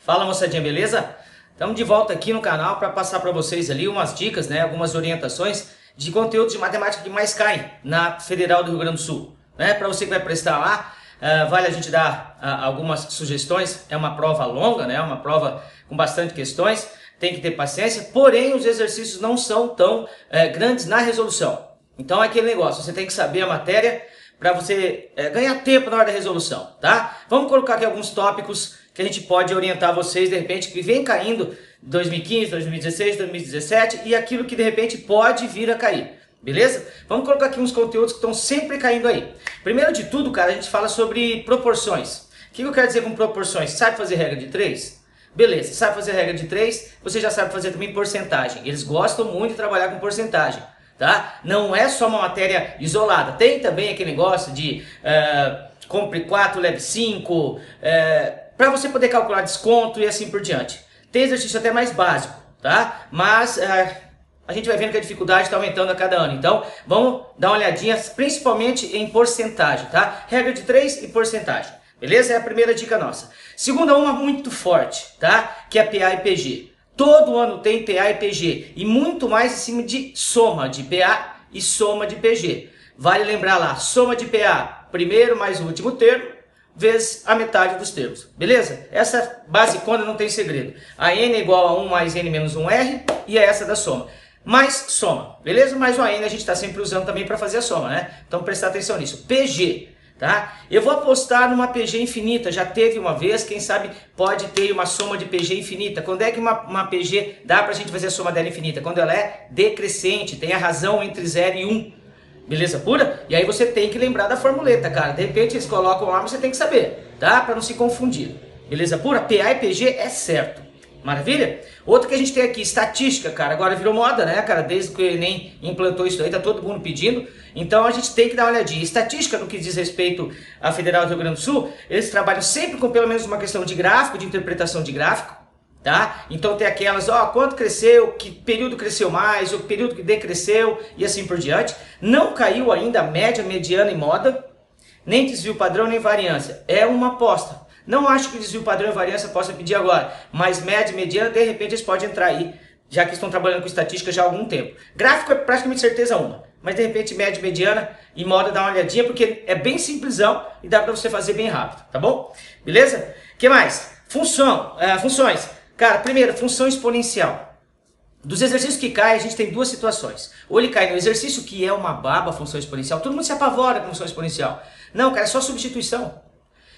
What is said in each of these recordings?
Fala, moçadinha, beleza? Estamos de volta aqui no canal para passar para vocês ali umas dicas, né, algumas orientações de conteúdos de matemática que mais caem na Federal do Rio Grande do Sul, né? Para você que vai prestar lá, vale a gente dar algumas sugestões. É uma prova longa, né? Uma prova com bastante questões, tem que ter paciência, porém os exercícios não são tão grandes na resolução. Então é aquele negócio, você tem que saber a matéria para você ganhar tempo na hora da resolução, tá? Vamos colocar aqui alguns tópicos que a gente pode orientar vocês, de repente, que vem caindo 2015, 2016, 2017 e aquilo que de repente pode vir a cair, beleza? Vamos colocar aqui uns conteúdos que estão sempre caindo aí. Primeiro de tudo, cara, a gente fala sobre proporções. O que eu quero dizer com proporções? Sabe fazer regra de 3? Beleza, sabe fazer regra de 3, você já sabe fazer também porcentagem. Eles gostam muito de trabalhar com porcentagem, tá? Não é só uma matéria isolada, tem também aquele negócio de compre 4, leve 5, para você poder calcular desconto e assim por diante. Tem exercício até mais básico, tá? Mas a gente vai vendo que a dificuldade está aumentando a cada ano. Então, vamos dar uma olhadinha, principalmente em porcentagem, tá? Regra de 3 e porcentagem, beleza? É a primeira dica nossa. Segunda, uma muito forte, tá? Que é PA e PG. Todo ano tem PA e PG. E muito mais em cima de soma de PA e soma de PG. Vale lembrar lá, soma de PA, primeiro mais o último termo, vezes a metade dos termos, beleza? Essa basicona não tem segredo. A n é igual a 1 mais n menos 1r e é essa da soma. Mais soma, beleza? Mais o n a gente está sempre usando também para fazer a soma, né? Então prestar atenção nisso. PG, tá? Eu vou apostar numa PG infinita, já teve uma vez, quem sabe pode ter uma soma de PG infinita. Quando é que uma PG dá para a gente fazer a soma dela infinita? Quando ela é decrescente, tem a razão entre 0 e 1. Beleza pura? E aí você tem que lembrar da formuleta, cara. De repente eles colocam lá, mas você tem que saber, tá? Para não se confundir. Beleza pura? PA e PG é certo. Maravilha? Outro que a gente tem aqui, estatística, cara. Agora virou moda, né, cara? Desde que o Enem implantou isso aí, tá todo mundo pedindo. Então a gente tem que dar uma olhadinha. Estatística, no que diz respeito à Federal do Rio Grande do Sul, eles trabalham sempre com pelo menos uma questão de gráfico, de interpretação de gráfico. Tá? Então tem aquelas, ó, quanto cresceu, que período cresceu mais, o período que decresceu e assim por diante. Não caiu ainda a média, mediana e moda, nem desvio padrão, nem variância. É uma aposta. Não acho que desvio padrão e variância possa pedir agora, mas média e mediana, de repente, eles podem entrar aí, já que estão trabalhando com estatística já há algum tempo. Gráfico é praticamente certeza uma, mas de repente média, mediana e moda dá uma olhadinha, porque é bem simplesão e dá para você fazer bem rápido, tá bom? Beleza? O que mais? Funções. Cara, primeiro, função exponencial. Dos exercícios que caem, a gente tem duas situações. Ou ele cai no exercício, que é uma baba, função exponencial. Todo mundo se apavora com função exponencial. Não, cara, é só substituição.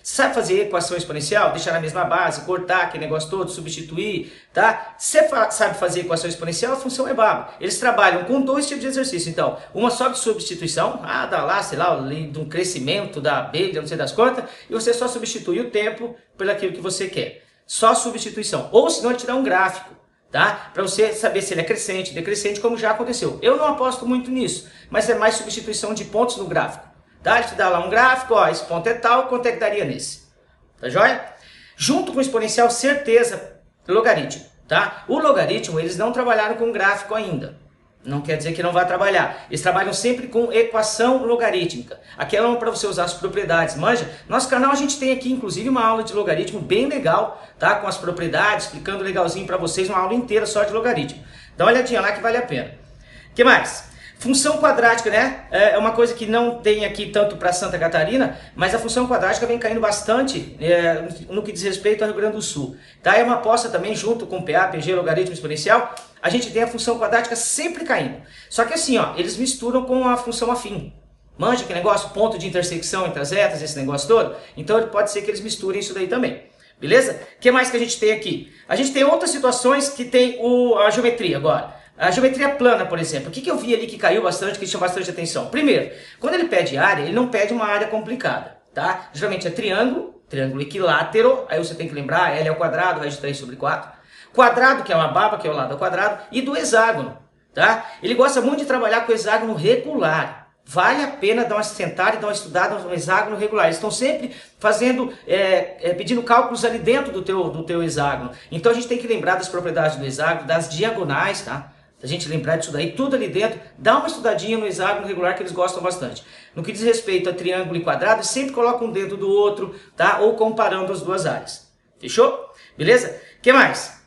Você sabe fazer equação exponencial? Deixar na mesma base, cortar aquele negócio todo, substituir, tá? Você sabe fazer equação exponencial, a função é baba. Eles trabalham com dois tipos de exercício. Então, uma só de substituição, dá lá, sei lá, de um crescimento da abelha, não sei das quantas, e você só substitui o tempo pelo aquilo que você quer. Só substituição. Ou senão ele te dá um gráfico, tá? Para você saber se ele é crescente, decrescente, como já aconteceu. Eu não aposto muito nisso, mas é mais substituição de pontos no gráfico, tá? Ele te dá lá um gráfico, ó, esse ponto é tal, quanto é que daria nesse? Tá joia? Junto com o exponencial, certeza, logaritmo, tá? O logaritmo, eles não trabalharam com gráfico ainda. Não quer dizer que não vai trabalhar. Eles trabalham sempre com equação logarítmica. Aquela é para você usar as propriedades. Manja? Nosso canal a gente tem aqui, inclusive, uma aula de logaritmo bem legal, tá? Com as propriedades, explicando legalzinho para vocês, uma aula inteira só de logaritmo. Dá uma olhadinha lá que vale a pena. O que mais? Função quadrática, né? É uma coisa que não tem aqui tanto para Santa Catarina, mas a função quadrática vem caindo bastante no que diz respeito ao Rio Grande do Sul. Tá? É uma aposta também junto com PA, PG, logaritmo exponencial. A gente tem a função quadrática sempre caindo. Só que assim, ó, eles misturam com a função afim. Manja que negócio? Ponto de intersecção entre as retas, esse negócio todo. Então pode ser que eles misturem isso daí também. Beleza? O que mais que a gente tem aqui? A gente tem outras situações que tem a geometria agora. A geometria plana, por exemplo. O que eu vi ali que caiu bastante, que chama bastante atenção? Primeiro, quando ele pede área, ele não pede uma área complicada, tá? Geralmente é triângulo equilátero, aí você tem que lembrar, L é o quadrado, raiz de 3 sobre 4. Quadrado, que é uma baba, que é o lado ao quadrado, e do hexágono, tá? Ele gosta muito de trabalhar com o hexágono regular. Vale a pena dar uma sentada e dar uma estudada no hexágono regular. Eles estão sempre fazendo, pedindo cálculos ali dentro do teu hexágono. Então a gente tem que lembrar das propriedades do hexágono, das diagonais, tá? A gente lembrar disso daí, tudo ali dentro, dá uma estudadinha no hexágono regular que eles gostam bastante. No que diz respeito a triângulo e quadrado, sempre colocam um dentro do outro, tá? Ou comparando as duas áreas. Fechou? Beleza? O que mais?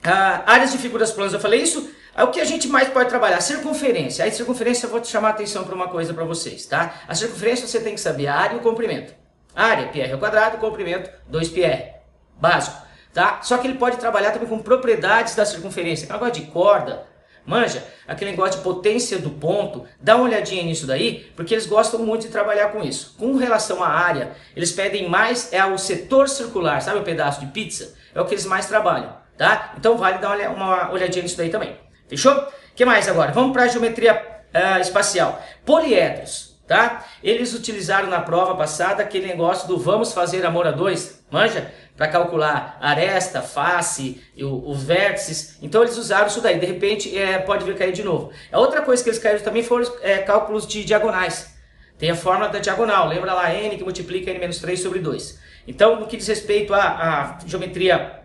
Áreas de figuras planas, eu falei isso. O que a gente mais pode trabalhar? Circunferência. Aí circunferência eu vou te chamar a atenção para uma coisa para vocês, tá? A circunferência você tem que saber a área e o comprimento. Área, πr ao quadrado, comprimento, 2πr. Básico, tá? Só que ele pode trabalhar também com propriedades da circunferência. Aquele negócio de corda, manja, aquele negócio de potência do ponto. Dá uma olhadinha nisso daí, porque eles gostam muito de trabalhar com isso. Com relação à área, eles pedem mais o setor circular, sabe o pedaço de pizza? É o que eles mais trabalham, tá? Então vale dar uma olhadinha nisso daí também. Fechou? O que mais agora? Vamos para a geometria espacial. Poliedros, tá? Eles utilizaram na prova passada aquele negócio do vamos fazer amor a dois, manja? Para calcular aresta, face, os vértices. Então eles usaram isso daí. De repente pode vir cair de novo. A outra coisa que eles caíram também foram cálculos de diagonais. Tem a fórmula da diagonal. Lembra lá n que multiplica n menos 3 sobre 2. Então no que diz respeito à geometria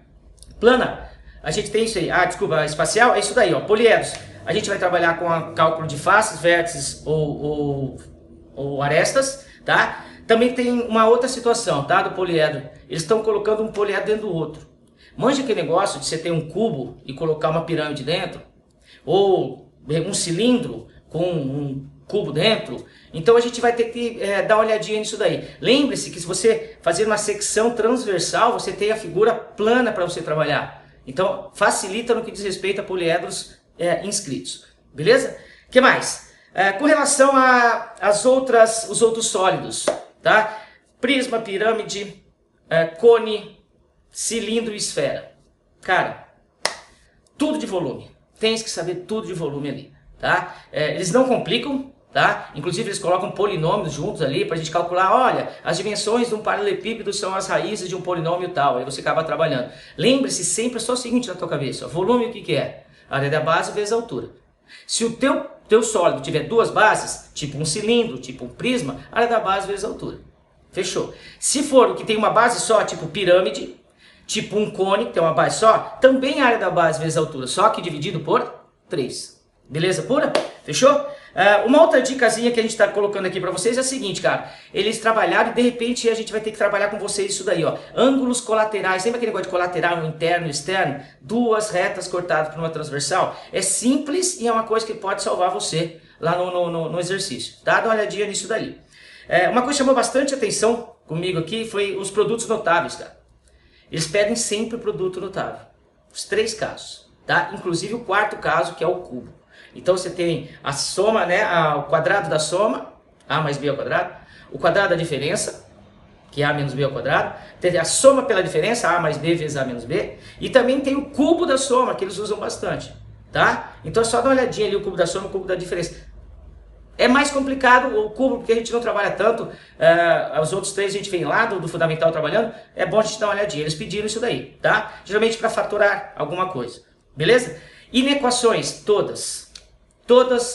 plana, a gente tem isso aí. Desculpa, espacial, é isso daí, ó, poliedros. A gente vai trabalhar com o cálculo de faces, vértices ou arestas, tá? Também tem uma outra situação, tá, do poliedro. Eles estão colocando um poliedro dentro do outro. Manja aquele negócio de você ter um cubo e colocar uma pirâmide dentro? Ou um cilindro com um cubo dentro? Então a gente vai ter que dar uma olhadinha nisso daí. Lembre-se que se você fazer uma secção transversal, você tem a figura plana para você trabalhar. Então facilita no que diz respeito a poliedros inscritos. Beleza? O que mais? Com relação os outros sólidos, tá? Prisma, pirâmide, cone, cilindro e esfera. Cara, tudo de volume. Tens que saber tudo de volume ali, tá? Eles não complicam, tá? Inclusive eles colocam polinômios juntos ali pra gente calcular, olha, as dimensões de um paralelepípedo são as raízes de um polinômio tal. Aí você acaba trabalhando. Lembre-se sempre só o seguinte na tua cabeça, ó, volume o que é? A área da base vezes a altura. Se o teu sólido tiver duas bases, tipo um cilindro, tipo um prisma, a área da base vezes a altura. Fechou. Se for o que tem uma base só, tipo pirâmide, tipo um cone, que tem uma base só, também a área da base vezes a altura, só que dividido por 3. Beleza pura? Fechou? Uma outra dicasinha que a gente está colocando aqui para vocês é a seguinte, cara. Eles trabalharam e de repente a gente vai ter que trabalhar com vocês isso daí, ó. Ângulos colaterais, lembra aquele negócio de colateral, interno e externo? Duas retas cortadas por uma transversal. É simples e é uma coisa que pode salvar você lá no exercício, tá? Dá uma olhadinha nisso daí. Uma coisa que chamou bastante atenção comigo aqui foi os produtos notáveis, cara. Eles pedem sempre produto notável. Os 3 casos, tá? Inclusive o 4º caso, que é o cubo. Então você tem a soma, né, o quadrado da soma, a mais b ao quadrado, o quadrado da diferença, que é a menos b ao quadrado, tem a soma pela diferença, a mais b vezes a menos b, e também tem o cubo da soma, que eles usam bastante, tá? Então é só dar uma olhadinha ali, o cubo da soma e o cubo da diferença. É mais complicado o cubo, porque a gente não trabalha tanto, os outros 3 a gente vem lá do fundamental trabalhando, é bom a gente dar uma olhadinha, eles pediram isso daí, tá? Geralmente para fatorar alguma coisa, beleza? Inequações, todas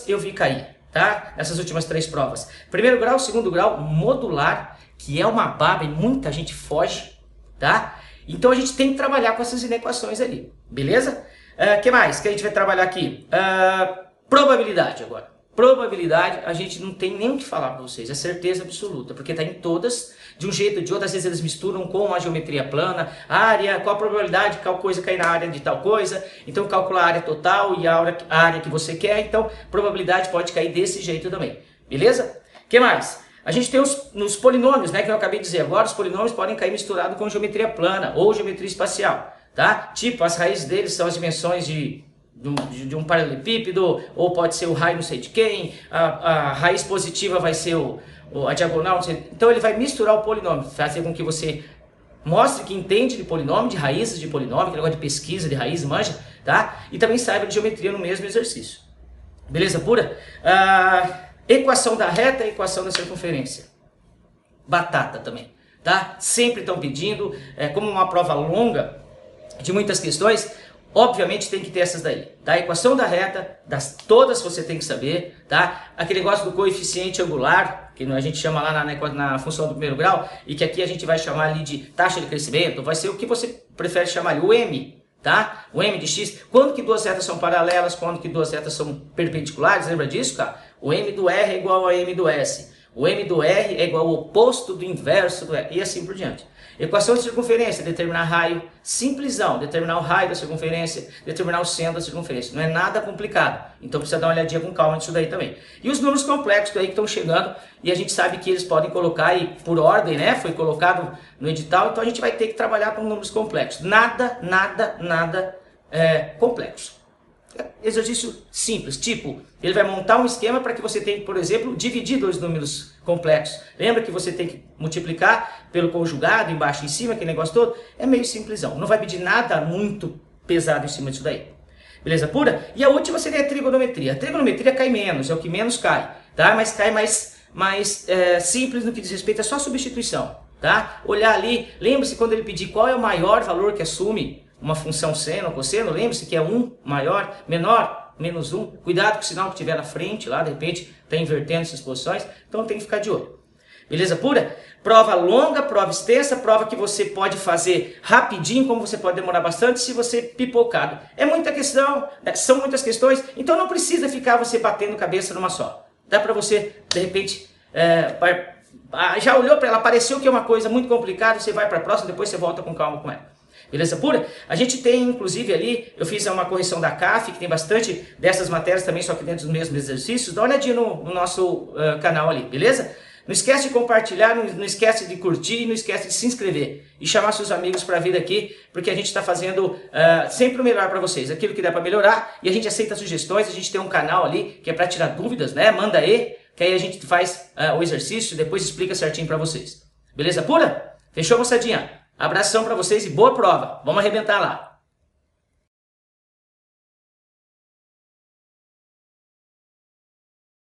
eu vi cair, tá? Nessas últimas 3 provas. Primeiro grau, segundo grau, modular, que é uma baba e muita gente foge, tá? Então a gente tem que trabalhar com essas inequações ali, beleza? Que mais que a gente vai trabalhar aqui? Probabilidade agora. Probabilidade, a gente não tem nem o que falar para vocês, é certeza absoluta, porque está em todas, de um jeito ou de outro, às vezes eles misturam com a geometria plana, área, qual a probabilidade de tal coisa cair na área de tal coisa, então calcula a área total e a área que você quer, então probabilidade pode cair desse jeito também, beleza? O que mais? A gente tem nos polinômios, né, que eu acabei de dizer agora, os polinômios podem cair misturado com geometria plana ou geometria espacial, tá? Tipo, as raízes deles são as dimensões de um paralelepípedo, ou pode ser o raio não sei de quem, a raiz positiva vai ser a diagonal, então ele vai misturar o polinômio, fazer com que você mostre que entende de polinômio, de raízes de polinômio, que negócio de pesquisa de raiz, manja, tá? E também saiba de geometria no mesmo exercício. Beleza pura? Equação da reta e equação da circunferência. Batata também, tá? Sempre estão pedindo, como uma prova longa de muitas questões, obviamente tem que ter essas daí, tá? Equação da reta, todas você tem que saber, tá? Aquele negócio do coeficiente angular, que a gente chama lá na função do primeiro grau, e que aqui a gente vai chamar ali de taxa de crescimento, vai ser o que você prefere chamar ali, o M, tá? O M de x, quando que duas retas são paralelas, quando que duas retas são perpendiculares, lembra disso, cara? O M do R é igual ao M do S, o M do R é igual ao oposto do inverso do R, e assim por diante. Equação de circunferência, determinar raio. Simplesão, determinar o raio da circunferência, determinar o centro da circunferência. Não é nada complicado. Então precisa dar uma olhadinha com calma nisso daí também. E os números complexos aí que estão chegando, e a gente sabe que eles podem colocar aí por ordem, né? Foi colocado no edital, então a gente vai ter que trabalhar com números complexos. Nada complexo. Exercício simples, tipo, ele vai montar um esquema para que você tenha, por exemplo, dividir dois números complexos. Lembra que você tem que multiplicar pelo conjugado, embaixo e em cima, aquele negócio todo? É meio simplesão. Não vai pedir nada muito pesado em cima disso daí. Beleza pura? E a última seria a trigonometria. A trigonometria cai menos, é o que menos cai, tá? Mas cai mais simples no que diz respeito a só substituição, tá? Olhar ali, lembre-se quando ele pedir qual é o maior valor que assume uma função seno ou cosseno, lembre-se que é 1 maior, menor, menos 1. Cuidado com o sinal que tiver na frente, lá de repente está invertendo essas posições, então tem que ficar de olho. Beleza pura? Prova longa, prova extensa, prova que você pode fazer rapidinho, como você pode demorar bastante se você pipocado. É muita questão, são muitas questões, então não precisa ficar você batendo cabeça numa só. Dá para você, de repente, já olhou para ela, pareceu que é uma coisa muito complicada, você vai para a próxima, depois você volta com calma com ela. Beleza pura? A gente tem, inclusive, ali, eu fiz uma correção da CAF, que tem bastante dessas matérias também, só que dentro dos mesmos exercícios. Dá uma olhadinha no nosso canal ali, beleza? Não esquece de compartilhar, não esquece de curtir, não esquece de se inscrever. E chamar seus amigos para vir aqui, porque a gente está fazendo sempre o melhor para vocês. Aquilo que dá para melhorar, e a gente aceita sugestões, a gente tem um canal ali, que é para tirar dúvidas, né? Manda aí, que aí a gente faz o exercício, depois explica certinho para vocês. Beleza pura? Fechou, moçadinha? Abração para vocês e boa prova. Vamos arrebentar lá.